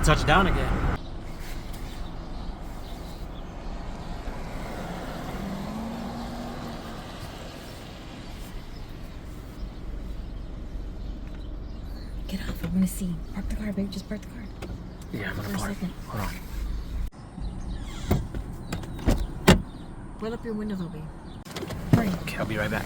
touch down again. Get off. I want to see. Park the car, babe. Just park the car. Yeah, I'm gonna For a park. second. Hold on. Roll up your window, though, babe. Hurry. Okay, I'll be right back.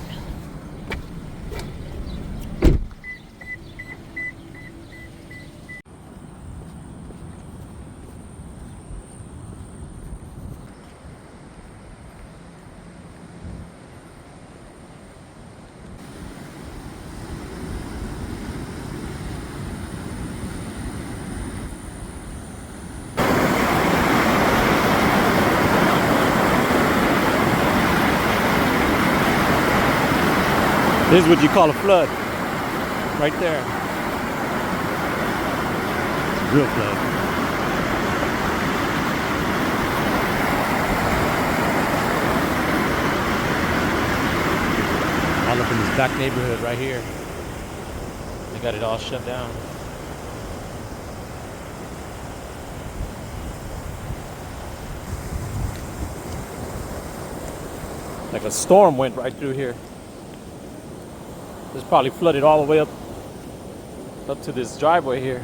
This is what you call a flood. Right there. It's a real flood. All up in this back neighborhood right here. They got it all shut down. Like a storm went right through here. This probably flooded all the way up to this driveway here.